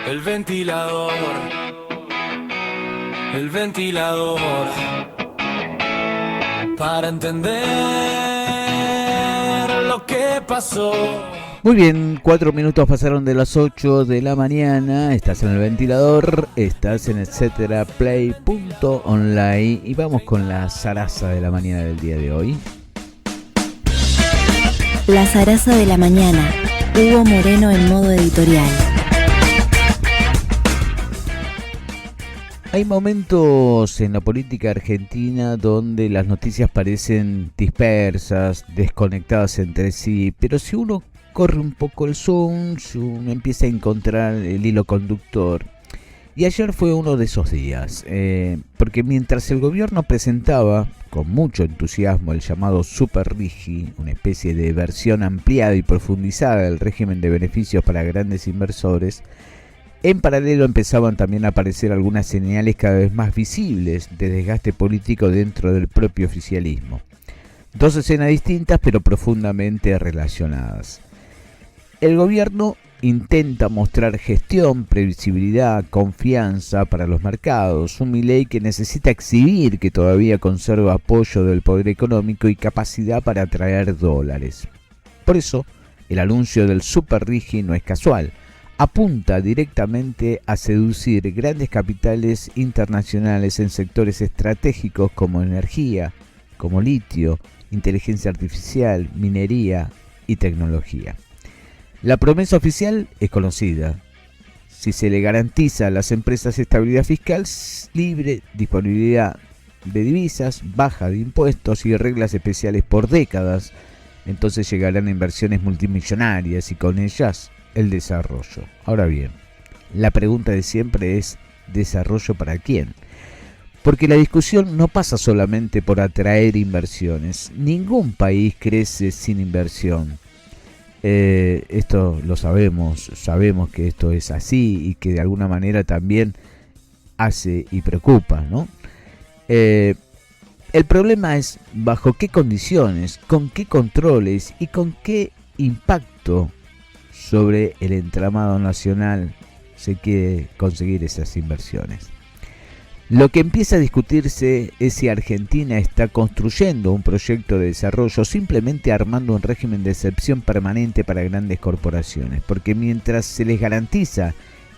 El ventilador, el ventilador, para entender lo que pasó. Muy bien, 4 minutos pasaron de las 8 de la mañana. Estás en el ventilador, estás en etcéteraplay.online y vamos con la zaraza de la mañana del día de hoy. La zaraza de la mañana. Hugo Moreno en modo editorial. Hay momentos en la política argentina donde las noticias parecen dispersas, desconectadas entre sí, pero si uno corre un poco el zoom, uno empieza a encontrar el hilo conductor. Y ayer fue uno de esos días, porque mientras el gobierno presentaba con mucho entusiasmo el llamado Super Rigi, una especie de versión ampliada y profundizada del régimen de beneficios para grandes inversores, en paralelo empezaban también a aparecer algunas señales cada vez más visibles de desgaste político dentro del propio oficialismo. Dos escenas distintas pero profundamente relacionadas. El gobierno intenta mostrar gestión, previsibilidad, confianza para los mercados, un Milei que necesita exhibir que todavía conserva apoyo del poder económico y capacidad para atraer dólares. Por eso, el anuncio del Super Rigi no es casual. Apunta directamente a seducir grandes capitales internacionales en sectores estratégicos como energía, como litio, inteligencia artificial, minería y tecnología. La promesa oficial es conocida. Si se le garantiza a las empresas estabilidad fiscal, libre disponibilidad de divisas, baja de impuestos y reglas especiales por décadas, entonces llegarán inversiones multimillonarias y con ellas el desarrollo. Ahora bien, la pregunta de siempre es ¿desarrollo para quién? Porque la discusión no pasa solamente por atraer inversiones. Ningún país crece sin inversión. Esto lo sabemos que esto es así y que de alguna manera también hace y preocupa, ¿no? El problema es bajo qué condiciones, con qué controles y con qué impacto sobre el entramado nacional se quiere conseguir esas inversiones. Lo que empieza a discutirse es si Argentina está construyendo un proyecto de desarrollo o simplemente armando un régimen de excepción permanente para grandes corporaciones, porque mientras se les garantiza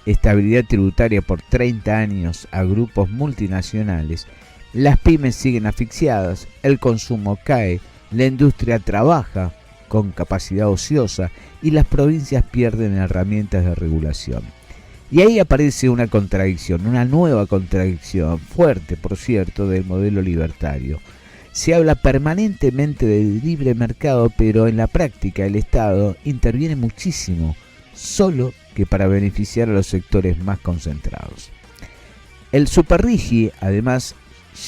estabilidad tributaria por 30 años a grupos multinacionales, las pymes siguen asfixiadas, el consumo cae, la industria trabaja con capacidad ociosa y las provincias pierden herramientas de regulación. Y ahí aparece una contradicción, una nueva contradicción, fuerte por cierto, del modelo libertario. Se habla permanentemente del libre mercado, pero en la práctica el Estado interviene muchísimo, solo que para beneficiar a los sectores más concentrados. El Super Rigi, además,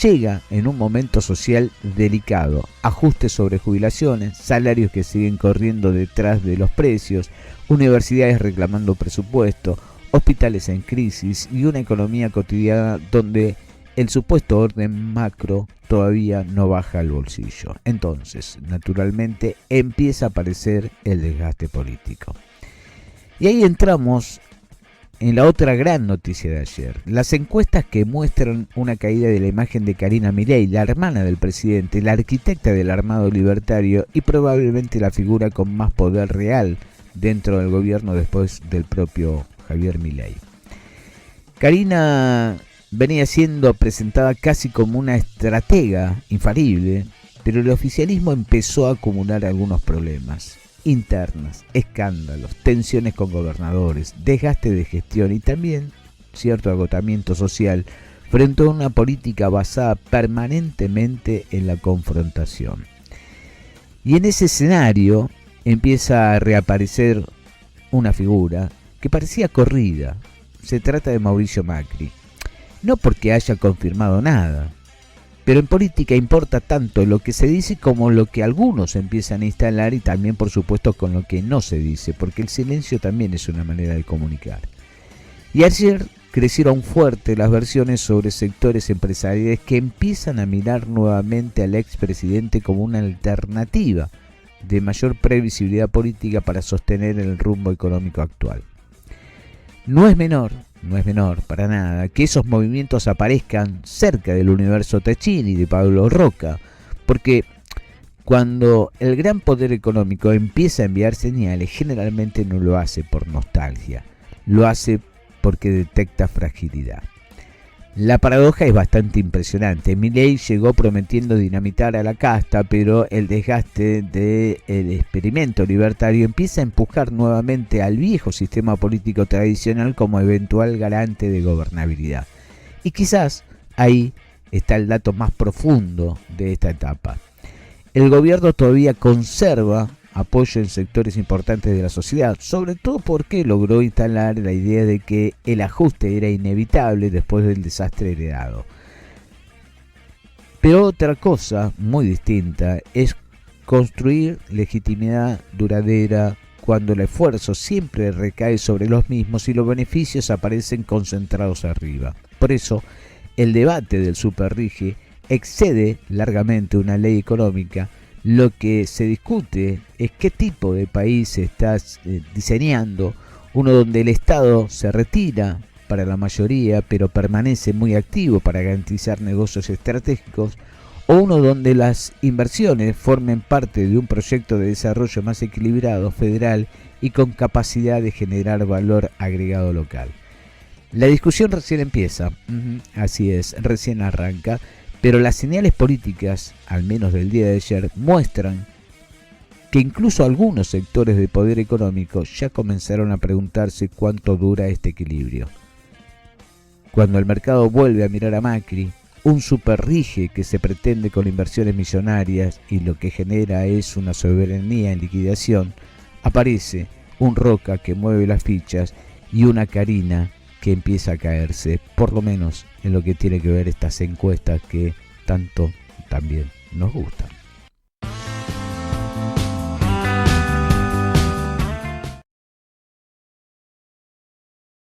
llega en un momento social delicado, ajustes sobre jubilaciones, salarios que siguen corriendo detrás de los precios, universidades reclamando presupuesto, hospitales en crisis y una economía cotidiana donde el supuesto orden macro todavía no baja al bolsillo. Entonces, naturalmente, empieza a aparecer el desgaste político. Y ahí entramos en la otra gran noticia de ayer. Las encuestas que muestran una caída de la imagen de Karina Milei, la hermana del presidente, la arquitecta del armado libertario y probablemente la figura con más poder real dentro del gobierno después del propio Javier Milei. Karina venía siendo presentada casi como una estratega infalible, pero el oficialismo empezó a acumular algunos problemas internas, escándalos, tensiones con gobernadores, desgaste de gestión y también cierto agotamiento social frente a una política basada permanentemente en la confrontación. Y en ese escenario empieza a reaparecer una figura que parecía corrida. Se trata de Mauricio Macri. No porque haya confirmado nada, pero en política importa tanto lo que se dice como lo que algunos empiezan a instalar y también por supuesto con lo que no se dice, porque el silencio también es una manera de comunicar. Y ayer crecieron fuerte las versiones sobre sectores empresariales que empiezan a mirar nuevamente al expresidente como una alternativa de mayor previsibilidad política para sostener el rumbo económico actual. No es menor para nada que esos movimientos aparezcan cerca del universo Techini de Pablo Roca, porque cuando el gran poder económico empieza a enviar señales, generalmente no lo hace por nostalgia, lo hace porque detecta fragilidad. La paradoja es bastante impresionante. Milei llegó prometiendo dinamitar a la casta, pero el desgaste del experimento libertario empieza a empujar nuevamente al viejo sistema político tradicional como eventual garante de gobernabilidad. Y quizás ahí está el dato más profundo de esta etapa. El gobierno todavía conserva apoyo en sectores importantes de la sociedad, sobre todo porque logró instalar la idea de que el ajuste era inevitable después del desastre heredado. Pero otra cosa muy distinta es construir legitimidad duradera cuando el esfuerzo siempre recae sobre los mismos y los beneficios aparecen concentrados arriba. Por eso, el debate del superrige excede largamente una ley económica. Lo que se discute es qué tipo de país se está diseñando, uno donde el Estado se retira para la mayoría, pero permanece muy activo para garantizar negocios estratégicos, o uno donde las inversiones formen parte de un proyecto de desarrollo más equilibrado, federal y con capacidad de generar valor agregado local. La discusión recién empieza, así es, recién arranca. Pero las señales políticas, al menos del día de ayer, muestran que incluso algunos sectores de poder económico ya comenzaron a preguntarse cuánto dura este equilibrio. Cuando el mercado vuelve a mirar a Macri, un superrige que se pretende con inversiones millonarias y lo que genera es una soberanía en liquidación, aparece un Roca que mueve las fichas y una Karina que empieza a caerse, por lo menos en lo que tiene que ver estas encuestas que tanto también nos gustan.